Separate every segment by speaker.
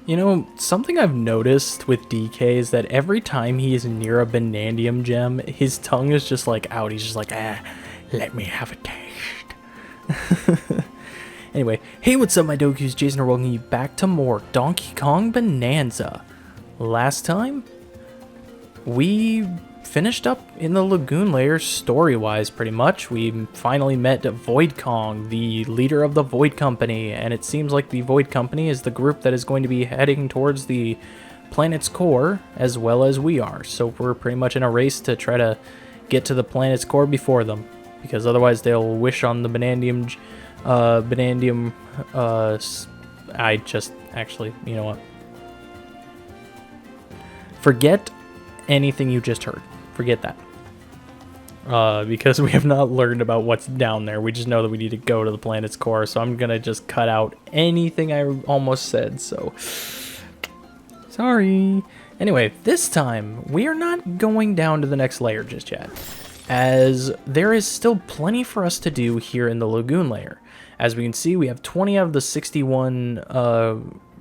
Speaker 1: You know, something I've noticed with DK is that every time he is near a Banandium gem, his tongue is just like out. He's just like, let me have a taste. Anyway, hey, what's up, my Dokus? Jason are welcoming you back to more Donkey Kong Bonanza. Last time, we finished up in the Lagoon Layer story-wise, pretty much. We finally met Void Kong, the leader of the Void Company, and it seems like the Void Company is the group that is going to be heading towards the planet's core, as well as we are. So we're pretty much in a race to try to get to the planet's core before them, because otherwise they'll wish on the Banandium, I just, actually, you know what? Forget anything you just heard. Forget that. Because we have not learned about what's down there. We just know that we need to go to the planet's core, so I'm gonna just cut out anything I almost said, so... Sorry. Anyway, this time, we are not going down to the next layer just yet, as there is still plenty for us to do here in the Lagoon Layer. As we can see, we have 20 out of the 61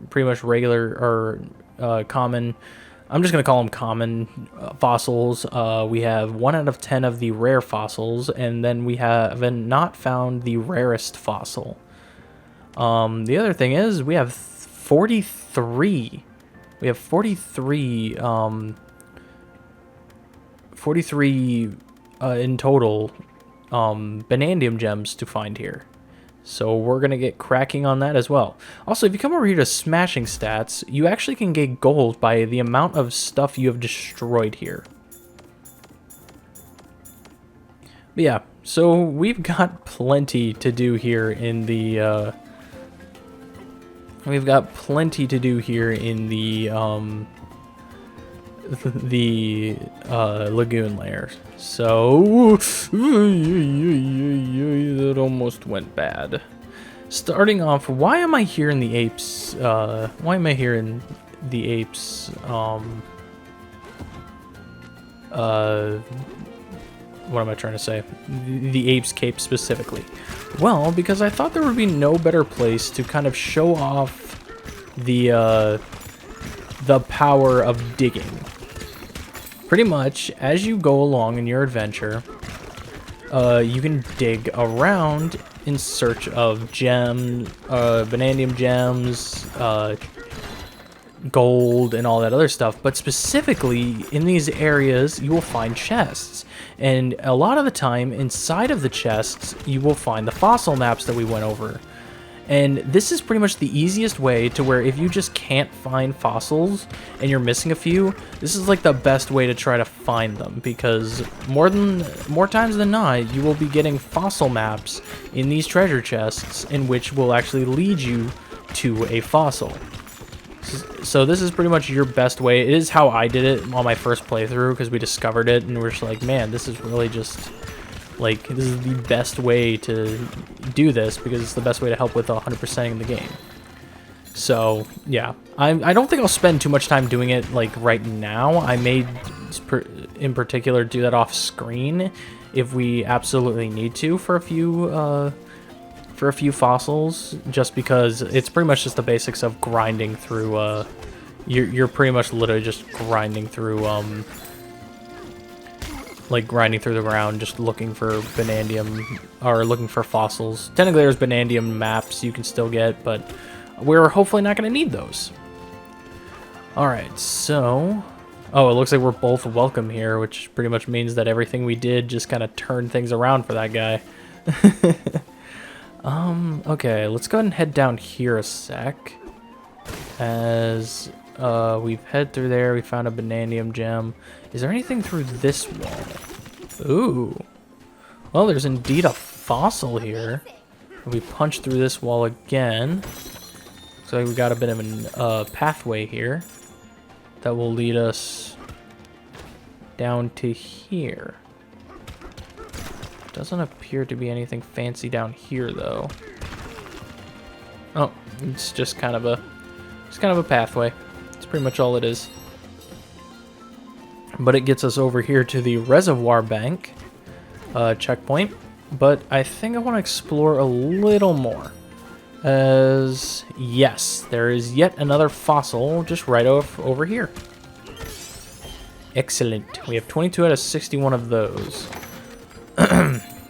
Speaker 1: pretty much regular or common... I'm just going to call them common fossils. We have 1 out of 10 of the rare fossils, and then we haven't not found the rarest fossil. The other thing is we have 43. We have 43 in total Banandium gems to find here. So we're going to get cracking on that as well. Also, if you come over here to smashing stats, you actually can get gold by the amount of stuff you have destroyed here. But yeah, so we've got plenty to do here in the, Lagoon Layer. So that almost went bad. Starting off, why am I here in the apes? Why am I here in the apes? What am I trying to say? The Apes Cape specifically. Well, because I thought there would be no better place to kind of show off the power of digging. Pretty much, as you go along in your adventure, you can dig around in search of Banandium gems, gold, and all that other stuff. But specifically, in these areas, you will find chests. And a lot of the time, inside of the chests, you will find the fossil maps that we went over. And this is pretty much the easiest way to where if you just can't find fossils and you're missing a few, this is like the best way to try to find them, because more times than not, you will be getting fossil maps in these treasure chests in which will actually lead you to a fossil. So this is pretty much your best way. It is how I did it on my first playthrough, because we discovered it and we're just like, man, this is really just... like, this is the best way to do this, because it's the best way to help with 100%ing the game. So, yeah. I don't think I'll spend too much time doing it, like, right now. I may, in particular, do that off screen if we absolutely need to for a few fossils, just because it's pretty much just the basics of grinding through, you're pretty much literally just grinding through, like grinding through the ground, just looking for Banandium, or looking for fossils. Technically there's Banandium maps you can still get, but we're hopefully not going to need those. Alright, so... oh, it looks like we're both welcome here, which pretty much means that everything we did just kind of turned things around for that guy. Okay, let's go ahead and head down here a sec. As... we've head through there, we found a Banandium gem. Is there anything through this wall? Ooh. Well, there's indeed a fossil here. We punch through this wall again. So we got a bit of a pathway here that will lead us down to here. Doesn't appear to be anything fancy down here, though. Oh, it's just kind of a pathway. That's pretty much all it is. But it gets us over here to the reservoir bank checkpoint. But I think I want to explore a little more. As yes, there is yet another fossil just right over here. Excellent. We have 22 out of 61 of those.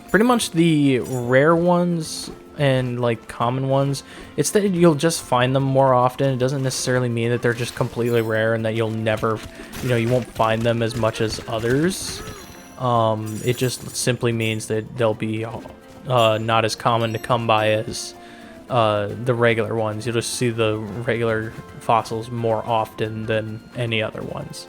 Speaker 1: Pretty much the rare ones and like common ones, it's that you'll just find them more often. It doesn't necessarily mean that they're just completely rare and that you'll never, you won't find them as much as others. It just simply means that they'll be not as common to come by as the regular ones. You'll just see the regular fossils more often than any other ones.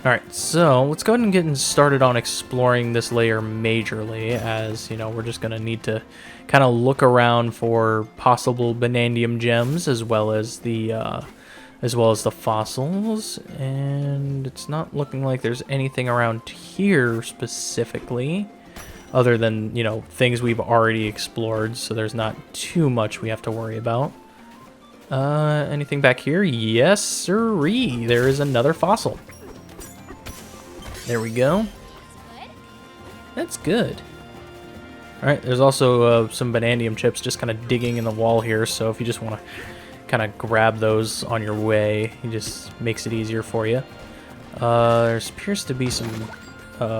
Speaker 1: Alright, so let's go ahead and get started on exploring this layer majorly, as, we're just going to need to kind of look around for possible Banandium gems as well as the fossils, and it's not looking like there's anything around here specifically, other than, things we've already explored, so there's not too much we have to worry about. Anything back here? Yes, sirree, there is another fossil. There we go. That's good. Alright, there's also some Banandium chips just kind of digging in the wall here, so if you just want to kind of grab those on your way, it just makes it easier for you. There appears to be some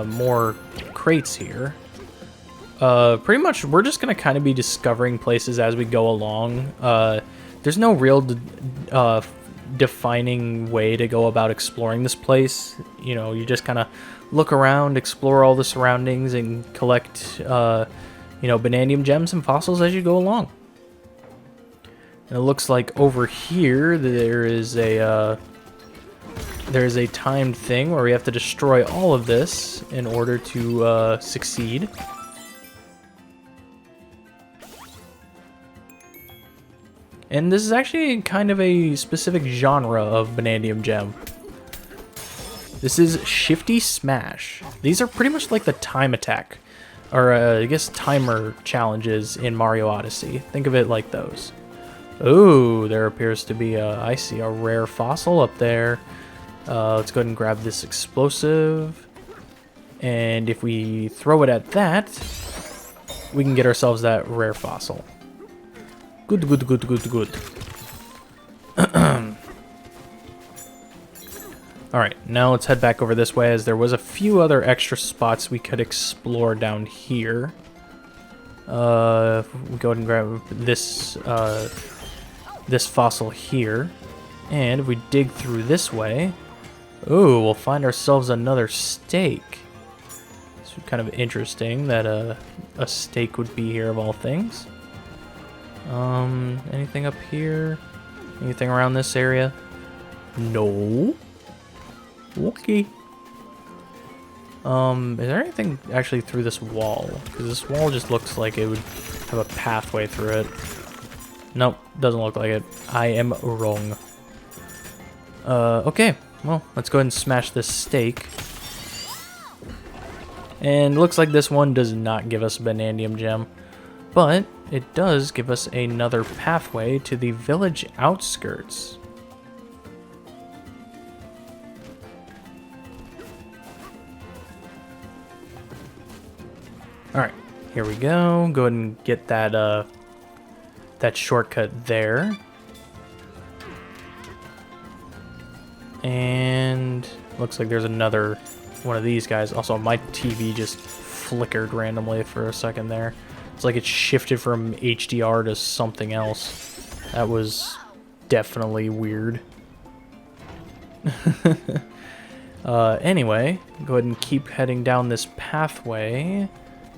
Speaker 1: more crates here. Pretty much, we're just going to kind of be discovering places as we go along. There's no real defining way to go about exploring this place. You just kind of look around, explore all the surroundings, and collect Banandium gems and fossils as you go along. And it looks like over here there is a timed thing where we have to destroy all of this in order to succeed. And this is actually kind of a specific genre of Banandium gem. This is Shifty Smash. These are pretty much like the time attack, or I guess timer challenges in Mario Odyssey. Think of it like those. Oh, there appears to be I see a rare fossil up there. Let's go ahead and grab this explosive. And if we throw it at that, we can get ourselves that rare fossil. Good, good, good, good, good. Alright, now let's head back over this way, as there was a few other extra spots we could explore down here. We go ahead and grab this, this fossil here. And if we dig through this way, ooh, we'll find ourselves another stake. It's kind of interesting that a stake would be here of all things. Anything up here? Anything around this area? No. Okay. Is there anything actually through this wall? Because this wall just looks like it would have a pathway through it. Nope, doesn't look like it. I am wrong. Okay. Well, let's go ahead and smash this stake. And looks like this one does not give us a Banandium gem, but it does give us another pathway to the village outskirts. Alright, here we go. Go ahead and get that that shortcut there. And looks like there's another one of these guys. Also, my TV just flickered randomly for a second there. It's like it shifted from HDR to something else. That was definitely weird. Anyway, go ahead and keep heading down this pathway.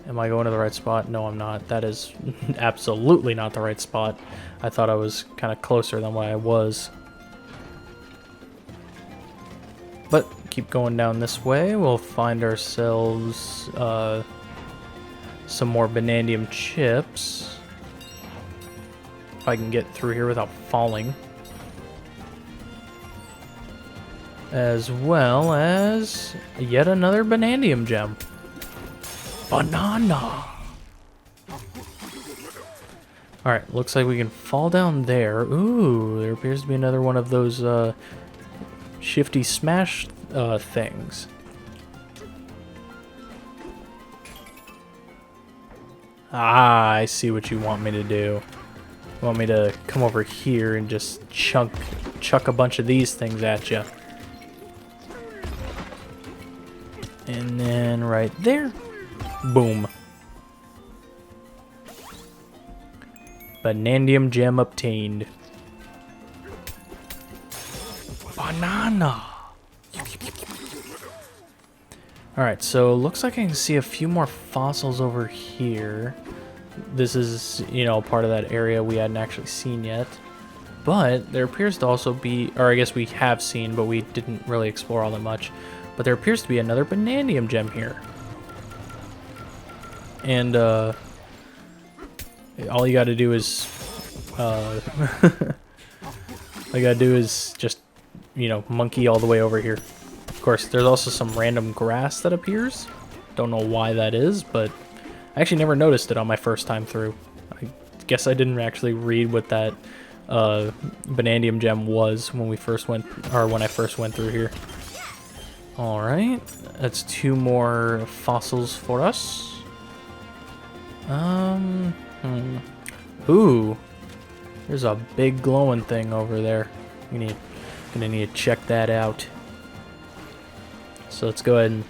Speaker 1: Am I going to the right spot? No, I'm not. That is absolutely not the right spot. I thought I was kind of closer than what I was. But keep going down this way. We'll find ourselves some more Banandium chips. If I can get through here without falling. As well as yet another Banandium gem. Banana! Alright, looks like we can fall down there. Ooh, there appears to be another one of those shifty smash things. Ah, I see what you want me to do. want me to come over here and just chuck a bunch of these things at you. And then right there, boom. Banandium gem obtained. Banana. Alright, so looks like I can see a few more fossils over here. This is, you know, part of that area we hadn't actually seen yet. But there appears to also be, or I guess we have seen, but we didn't really explore all that much. But there appears to be another Banandium gem here. And, all you gotta do is, all you gotta do is just, you know, monkey all the way over here. Of course, there's also some random grass that appears. Don't know why that is, but I actually never noticed it on my first time through. I guess I didn't actually read what that Banandium gem was when we first went, or when I first went through here. All right, that's 2 more fossils for us. Ooh, there's a big glowing thing over there. Gonna need to check that out. So let's go ahead and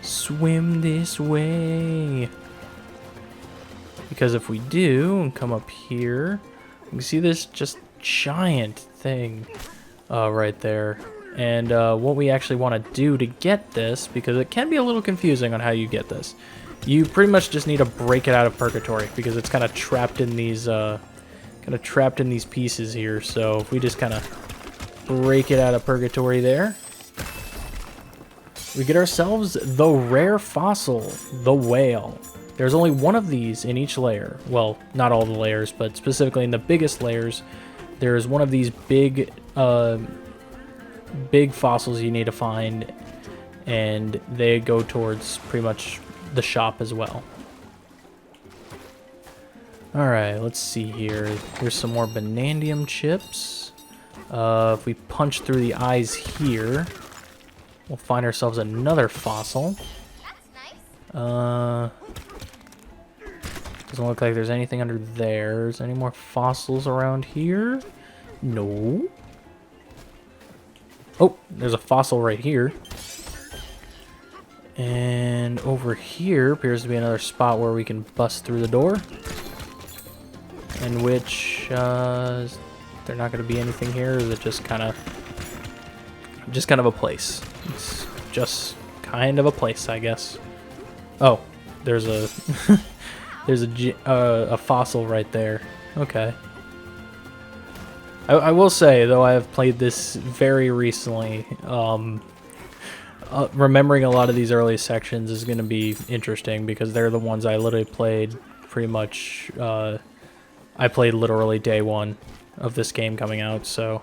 Speaker 1: swim this way. Because if we do and come up here, you can see this just giant thing right there. And what we actually want to do to get this, because it can be a little confusing on how you get this, you pretty much just need to break it out of purgatory, because it's kind of trapped in these pieces here. So if we just kind of break it out of purgatory there, we get ourselves the rare fossil, the whale. There's only one of these in each layer. Well, not all the layers, but specifically in the biggest layers, there's one of these big fossils you need to find, and they go towards pretty much the shop as well. Alright, let's see here. Here's some more Banandium chips. If we punch through the eyes here, we'll find ourselves another fossil. That's nice. Doesn't look like there's anything under there. Is there any more fossils around here? No. Oh, there's a fossil right here. And over here appears to be another spot where we can bust through the door. In which, is there not going to be anything here? Or is it just kind of a place? It's just kind of a place, I guess. Oh, there's a there's a fossil right there. Okay. I will say, though, I have played this very recently. Remembering a lot of these early sections is going to be interesting, because they're the ones I literally played pretty much. I played literally day 1 of this game coming out, so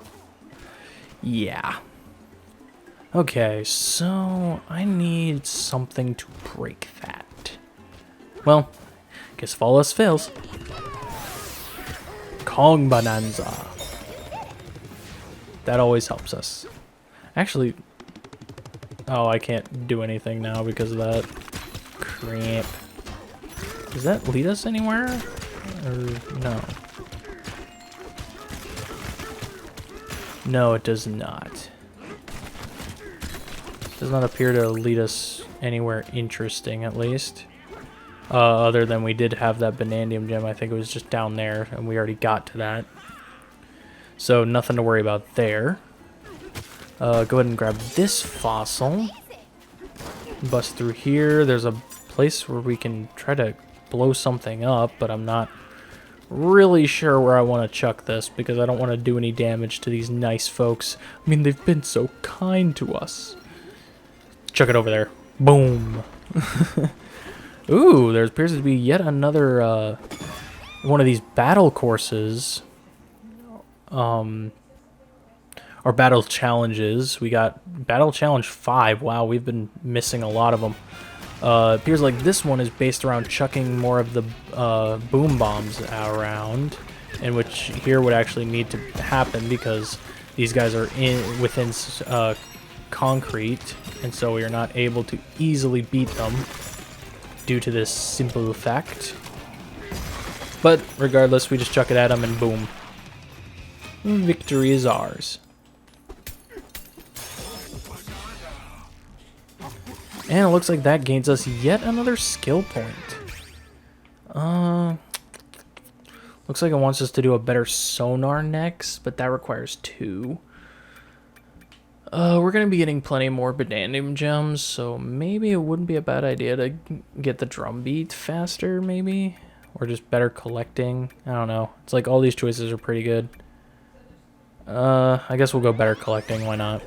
Speaker 1: yeah. Okay, so I need something to break that. Well, guess if all else fails. Kong Bananza. That always helps us. Actually, oh, I can't do anything now because of that. Crap. Does that lead us anywhere? Or no? No, it does not. Does not appear to lead us anywhere interesting, at least. Other than we did have that Banandium gem. I think it was just down there, and we already got to that. So nothing to worry about there. Go ahead and grab this fossil. Bust through here. There's a place where we can try to blow something up, but I'm not really sure where I want to chuck this, because I don't want to do any damage to these nice folks. I mean, they've been so kind to us. Chuck it over there. Boom. Ooh, there appears to be yet another one of these battle courses. Or battle challenges. We got battle challenge 5. Wow, we've been missing a lot of them. It appears like this one is based around chucking more of the boom bombs around, in which here would actually need to happen because these guys are within concrete, and so we are not able to easily beat them due to this simple fact. But regardless, we just chuck it at them and boom, victory is ours. And it looks like that gains us yet another skill point. Looks like it wants us to do a better sonar next, but that requires 2. We're going to be getting plenty more Banandium Gems, so maybe it wouldn't be a bad idea to get the drum beat faster, maybe? Or just better collecting. I don't know. It's like all these choices are pretty good. I guess we'll go better collecting. Why not?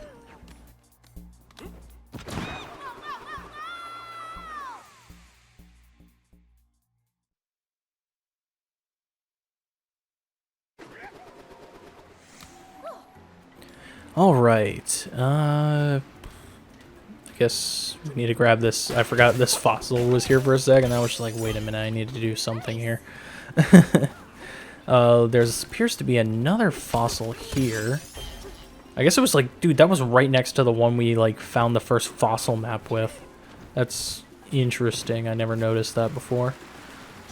Speaker 1: All right. I guess we need to grab this. I forgot this fossil was here for a second. I was just like, wait a minute, I need to do something here. There's appears to be another fossil here. I guess it was like, dude, that was right next to the one we like found the first fossil map with. That's interesting. I never noticed that before.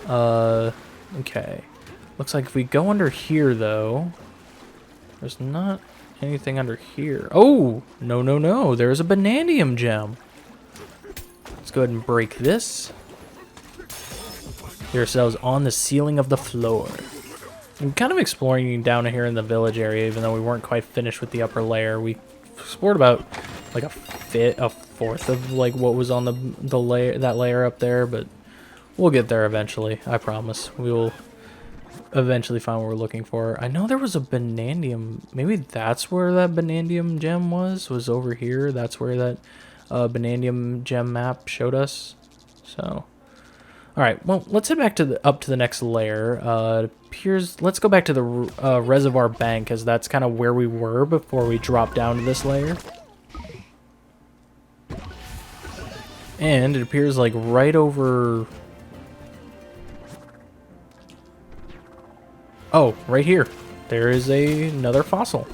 Speaker 1: Okay. Looks like if we go under here though, there's not anything under here. Oh, no, no, no. There's a Banandium gem. Let's go ahead and break this. Get ourselves on the ceiling of the floor. I'm kind of exploring down here in the village area, even though we weren't quite finished with the upper layer. We explored about like a fourth of like what was on the layer, that layer up there, but we'll get there eventually. I promise. We will eventually find what we're looking for. I know there was a Banandium. Maybe that's where that Banandium gem was over here. That's where that Banandium gem map showed us. So, all right. Well, let's head back to up to the next layer. It appears. Let's go back to the reservoir bank, because that's kind of where we were before we dropped down to this layer. And it appears like right over. Oh, right here. There is another fossil.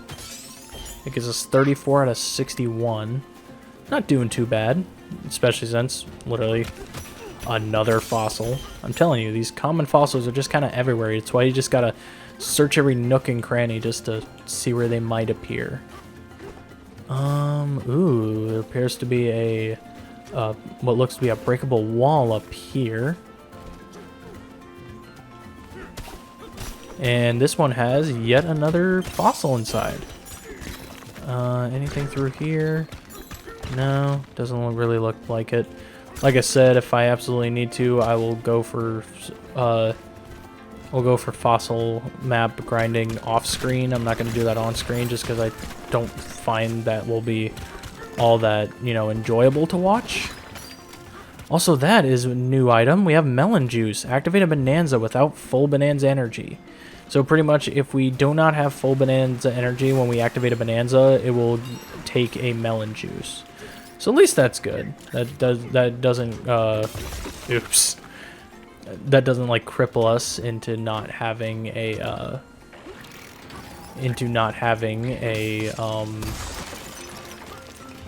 Speaker 1: It gives us 34 out of 61. Not doing too bad, especially since literally another fossil. I'm telling you, these common fossils are just kind of everywhere. It's why you just gotta search every nook and cranny just to see where they might appear. Ooh, there appears to be a what looks to be a breakable wall up here. And this one has yet another fossil inside. Anything through here? No, doesn't really look like it. Like I said, if I absolutely need to, I will go for fossil map grinding off screen. I'm not going to do that on screen just because I don't find that will be all that, you know, enjoyable to watch. Also, that is a new item. We have melon juice. Activate a Bananza without full Bananza energy. So pretty much if we do not have full Bananza energy when we activate a Bananza, it will take a melon juice. So at least that's good. That doesn't oops. That doesn't like cripple us into not having a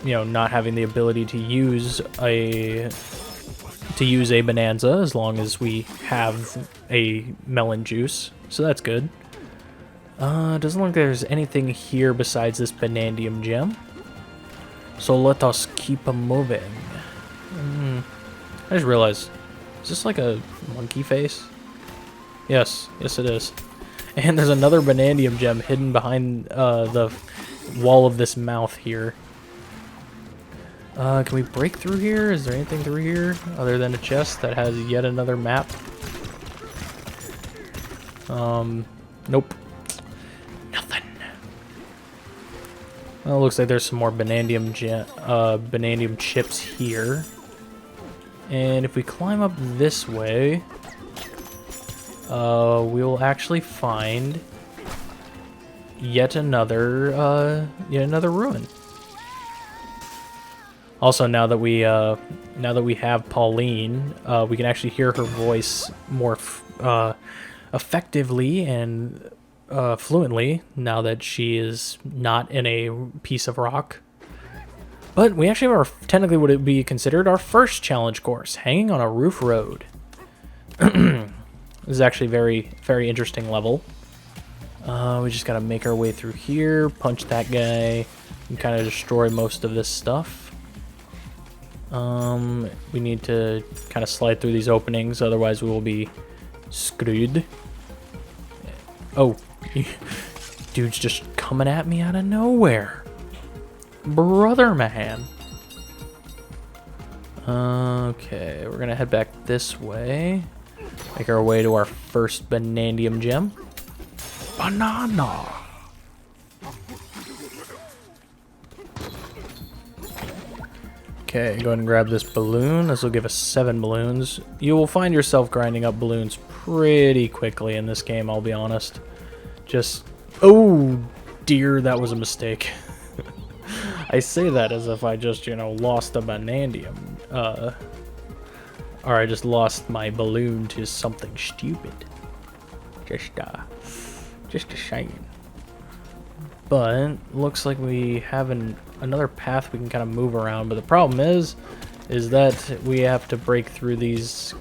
Speaker 1: you know, not having the ability to use a Bananza as long as we have a melon juice. So that's good. Doesn't look like there's anything here besides this Banandium gem. So let us keep moving. I just realized, is this like a monkey face? Yes, yes it is. And there's another Banandium gem hidden behind the wall of this mouth here. Can we break through here? Is there anything through here other than a chest that has yet another map? Nope. Nothing. Well, it looks like there's some more Banandium chips here. And if we climb up this way, we will actually find yet another ruin. Also, now that we have Pauline, we can actually hear her voice more effectively and fluently now that she is not in a piece of rock. But we actually have technically would it be considered our first challenge course, hanging on a roof road. This is actually very, very interesting level. We just gotta make our way through here, punch that guy, and kind of destroy most of this stuff. We need to kind of slide through these openings, otherwise we will be screwed. Oh, dude's just coming at me out of nowhere. Brother man. Okay, we're gonna head back this way. Make our way to our first Banandium gem. Banana! Okay, go ahead and grab this balloon. This will give us 7 balloons. You will find yourself grinding up balloons pretty quickly in this game, I'll be honest. Just... oh dear, that was a mistake. I say that as if I just, you know, lost a Banandium. Or I just lost my balloon to something stupid. Just a shame. But looks like we have another path we can kind of move around. But the problem is that we have to break through this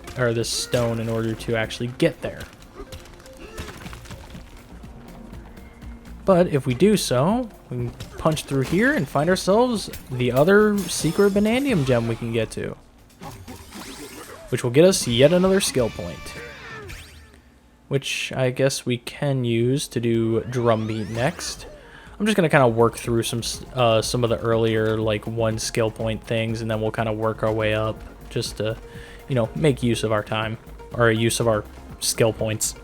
Speaker 1: stone in order to actually get there. But if we do so, we can punch through here and find ourselves the other secret Banandium gem we can get to, which will get us yet another skill point, which I guess we can use to do Drumbeat next. I'm just gonna kind of work through some of the earlier like 1 skill point things, and then we'll kind of work our way up just to, you know, make use of our time or use of our skill points.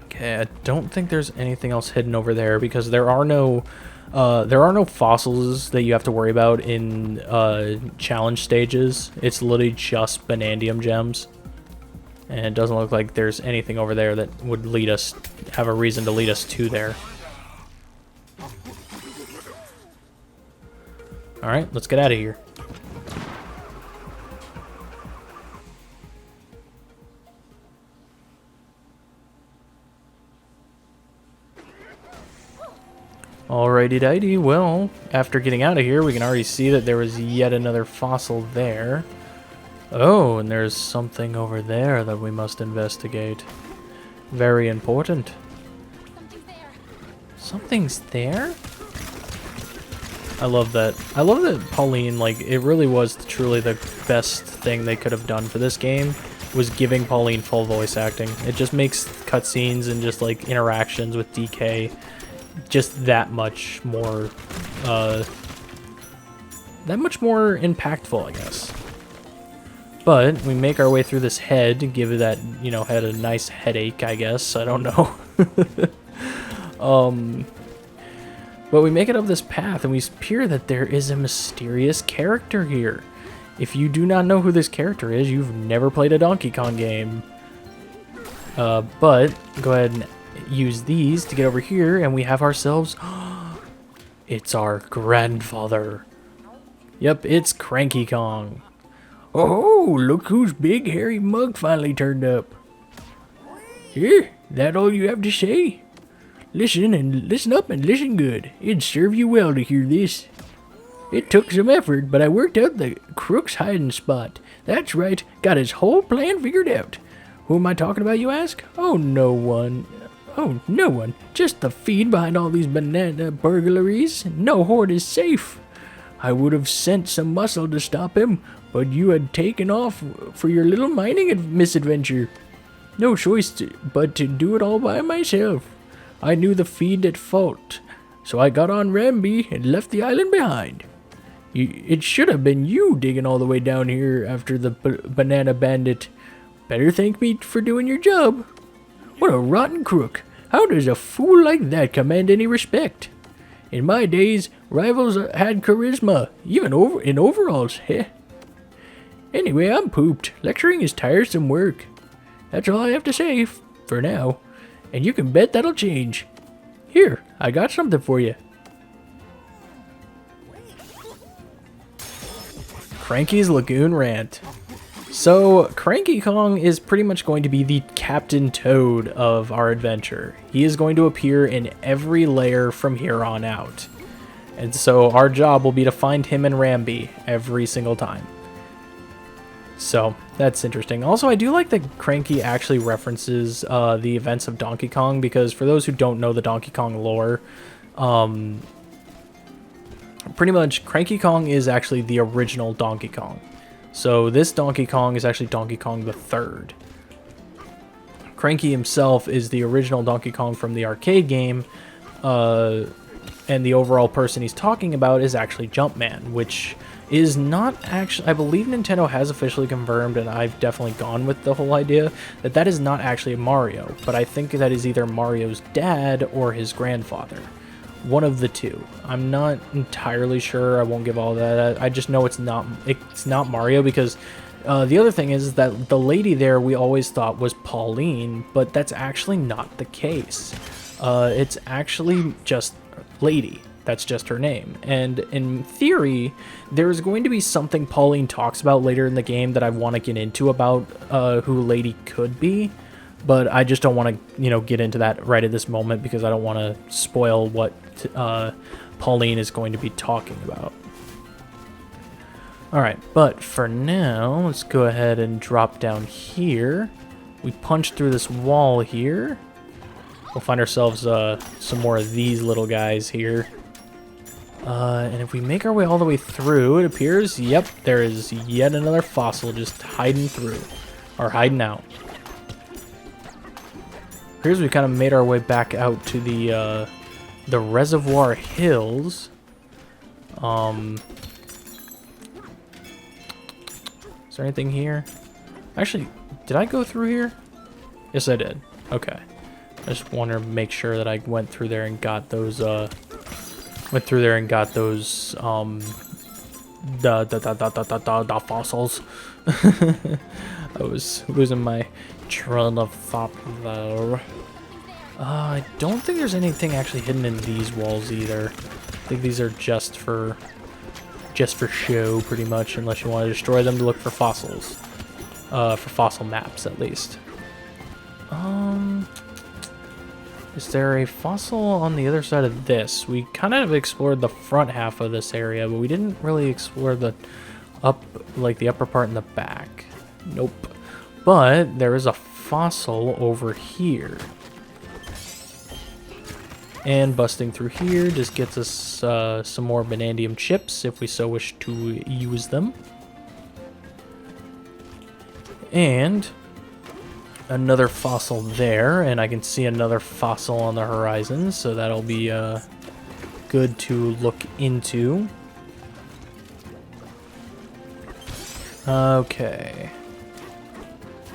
Speaker 1: Okay, I don't think there's anything else hidden over there because there are no fossils that you have to worry about in challenge stages. It's literally just Banandium gems, and it doesn't look like there's anything over there that would have a reason to lead us to there. All right, let's get out of here. Alrighty-dighty, well, after getting out of here, we can already see that there was yet another fossil there. Oh, and there's something over there that we must investigate. Very important. Something's there? I love that. I love that Pauline, like, it really was truly the best thing they could have done for this game, was giving Pauline full voice acting. It just makes cutscenes and just, like, interactions with DK just that much more impactful, I guess. But we make our way through this head, give that, you know, head a nice headache, I guess. I don't know. But we make it up this path and we appear that there is a mysterious character here. If you do not know who this character is, you've never played a Donkey Kong game. But go ahead and use these to get over here, and we have ourselves... it's our grandfather. Yep, it's Cranky Kong. Oh, look whose big hairy mug finally turned up. Here, that all you have to say? Listen up and listen good. It'd serve you well to hear this. It took some effort, but I worked out the crook's hiding spot. That's right, got his whole plan figured out. Who am I talking about, you ask? Oh, no one. Oh, no one. Just the fiend behind all these banana burglaries. No hoard is safe. I would have sent some muscle to stop him, but you had taken off for your little mining misadventure. No choice but to do it all by myself. I knew the fiend at fault, so I got on Ramby and left the island behind. It should have been you digging all the way down here after the banana bandit. Better thank me for doing your job. What a rotten crook. How does a fool like that command any respect? In my days, rivals had charisma, even in overalls. Heh. Anyway, I'm pooped. Lecturing is tiresome work. That's all I have to say, for now. And you can bet that'll change. Here, I got something for you. Cranky's Lagoon Rant. So, Cranky Kong is pretty much going to be the Captain Toad of our adventure. He is going to appear in every layer from here on out. And so our job will be to find him and Ramby every single time. So that's interesting. Also, I do like that Cranky actually references the events of Donkey Kong, because for those who don't know the Donkey Kong lore, pretty much Cranky Kong is actually the original Donkey Kong. So this Donkey Kong is actually Donkey Kong the Third. Cranky himself is the original Donkey Kong from the arcade game, and the overall person he's talking about is actually Jumpman, which is not actually... I believe Nintendo has officially confirmed, and I've definitely gone with the whole idea, that that is not actually Mario, but I think that is either Mario's dad or his grandfather. One of the two. I'm not entirely sure. I won't give all that. I just know it's not Mario, because the other thing is that the lady there we always thought was Pauline, but that's actually not the case. It's actually just Lady. That's just her name. And in theory, there's going to be something Pauline talks about later in the game that I want to get into about who Lady could be. But I just don't want to, get into that right at this moment, because I don't want to spoil what Pauline is going to be talking about. Alright, but for now, let's go ahead and drop down here. We punch through this wall here. We'll find ourselves some more of these little guys here. And if we make our way all the way through, it appears, yep, there is yet another fossil just hiding through, or hiding out. Appears we kind of made our way back out to the Reservoir Hills. Is there anything here? Actually, did I go through here? Yes, I did. Okay. I just want to make sure that I went through there and got those, the fossils. I was losing my train of thought there. I don't think there's anything actually hidden in these walls either. I think these are just for show, pretty much, unless you want to destroy them to look for fossils. For fossil maps, at least. Is there a fossil on the other side of this? We kind of explored the front half of this area, but we didn't really explore the upper part in the back. Nope. But there is a fossil over here. And busting through here just gets us some more Banandium chips, if we so wish to use them. And another fossil there, and I can see another fossil on the horizon, so that'll be good to look into. Okay.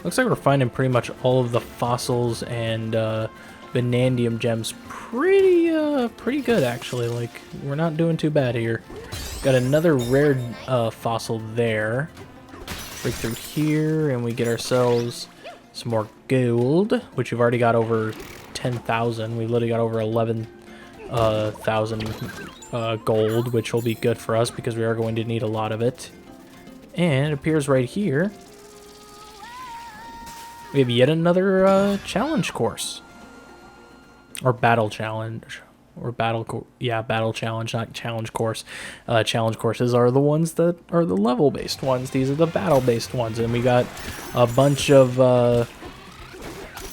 Speaker 1: Looks like we're finding pretty much all of the fossils and Banandium gems pretty good, actually. Like, we're not doing too bad here. Got another rare fossil there. Break through here, and we get ourselves some more gold, which we've already got over 10,000. We literally got over 11,000 gold, which will be good for us because we are going to need a lot of it. And it appears right here we have yet another challenge course. Or battle challenge. Or battle challenge, not challenge course. Challenge courses are the ones that are the level-based ones. These are the battle-based ones, and we got a bunch of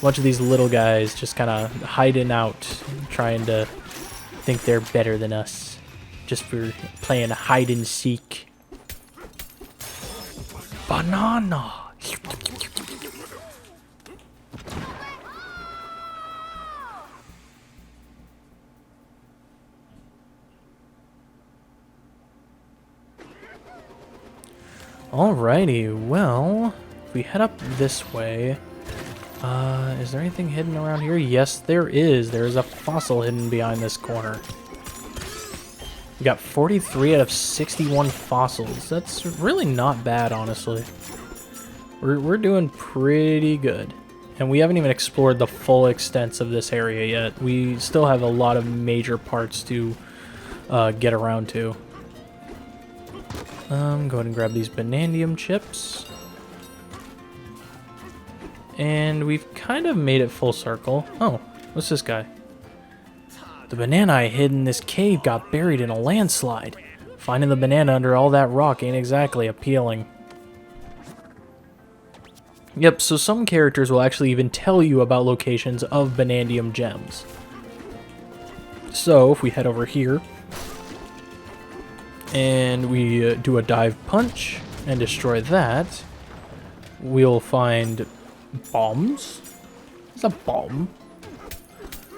Speaker 1: these little guys just kind of hiding out, trying to think they're better than us, just for playing hide and seek. Banana. Alrighty, well, if we head up this way, is there anything hidden around here? Yes, there is. There is a fossil hidden behind this corner. We got 43 out of 61 fossils. That's really not bad, honestly. We're doing pretty good. And we haven't even explored the full extents of this area yet. We still have a lot of major parts to get around to. Go ahead and grab these Banandium chips. And we've kind of made it full circle. Oh, what's this guy? The banana I hid in this cave got buried in a landslide. Finding the banana under all that rock ain't exactly appealing. Yep, so some characters will actually even tell you about locations of Banandium gems. So if we head over here and we do a dive punch and destroy that, we'll find bombs. It's a bomb.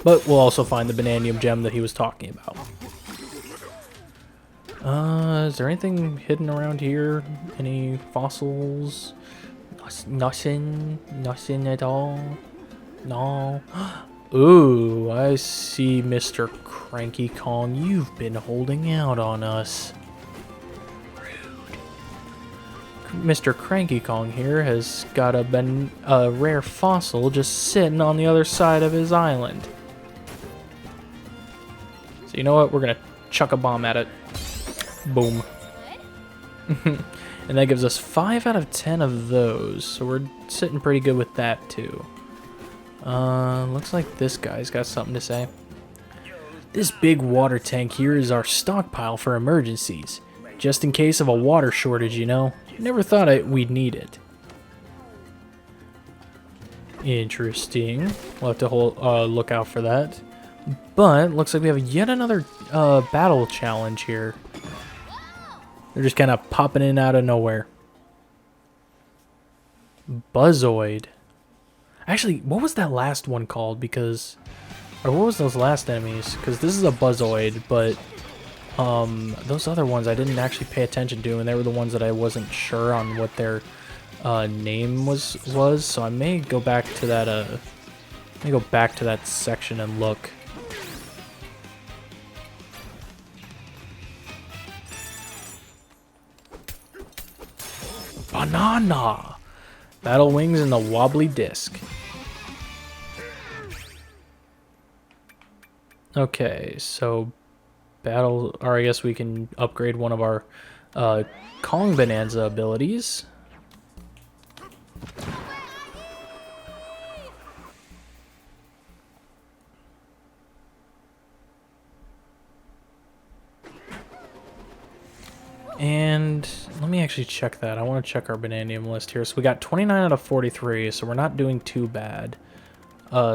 Speaker 1: But we'll also find the Banandium gem that he was talking about. Is there anything hidden around here? Any fossils? Nothing. Nothing at all. No. Ooh, I see, Mr. Cranky Kong. You've been holding out on us. Mr. Cranky Kong here has got a rare fossil just sitting on the other side of his island. So you know what? We're gonna chuck a bomb at it. Boom. And that gives us 5 out of 10 of those. So we're sitting pretty good with that too. Looks like this guy's got something to say. This big water tank here is our stockpile for emergencies. Just in case of a water shortage, you know. Never thought we'd need it. Interesting. We'll have to look out for that. But looks like we have yet another battle challenge here. They're just kind of popping in out of nowhere. Buzzoid. Actually, what was that last one called? Because, or what was those last enemies? Because this is a Buzzoid, but those other ones I didn't actually pay attention to, and they were the ones that I wasn't sure on what their name was. So I may go back to that section and look. Banana! Battle wings and the wobbly disc. Okay, so battle, or I guess we can upgrade one of our Kong Bonanza abilities. And let me actually check that. I want to check our Banandium list here. So we got 29 out of 43, so we're not doing too bad.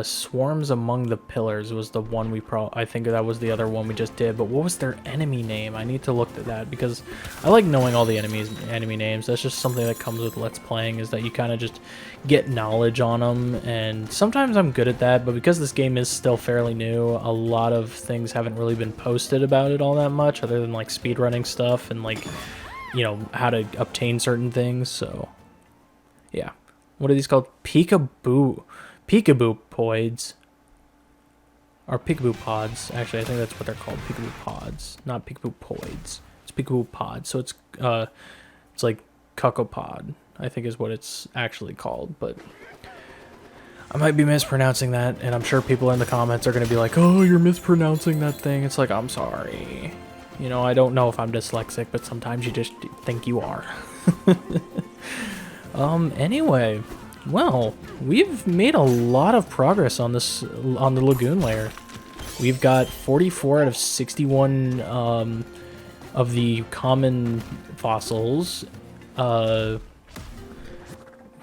Speaker 1: Swarms Among the Pillars was the one I think that was the other one we just did. But what was their enemy name? I need to look at that because I like knowing all the enemy names. That's just something that comes with Let's Playing, is that you kind of just get knowledge on them. And sometimes I'm good at that, but because this game is still fairly new, a lot of things haven't really been posted about it all that much, other than like speedrunning stuff and like, you know, how to obtain certain things. So yeah. What are these called? Peekaboo poids. Or peekaboo pods. Actually, I think that's what they're called. Peekaboo pods. Not peekaboo poids. It's peekaboo pods. So it's like cuckopod, I think is what it's actually called. But I might be mispronouncing that, and I'm sure people in the comments are going to be like, oh, you're mispronouncing that thing. It's like, I'm sorry. You know, I don't know if I'm dyslexic, but sometimes you just think you are. Anyway, well, we've made a lot of progress on this, on the Lagoon Layer. We've got 44 out of 61 of the common fossils.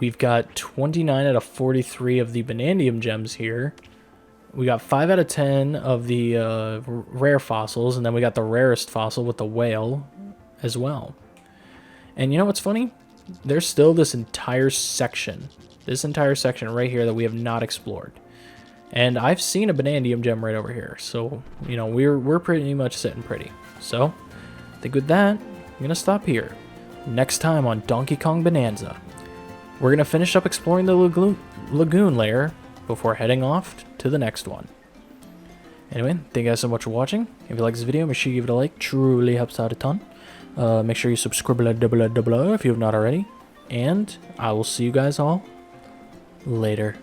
Speaker 1: We've got 29 out of 43 of the Banandium gems here. We got 5 out of 10 of the rare fossils, and then we got the rarest fossil with the whale as well. And you know what's funny? There's still this entire section right here that we have not explored. And I've seen a Banandium gem right over here, so, you know, we're pretty much sitting pretty. So, I think with that, I'm going to stop here. Next time on Donkey Kong Bonanza, we're going to finish up exploring the Lagoon Layer before heading off to the next one. Anyway, thank you guys so much for watching. If you like this video, make sure you give it a like. Truly helps out a ton. Make sure you subscribe if you have not already. And I will see you guys all later.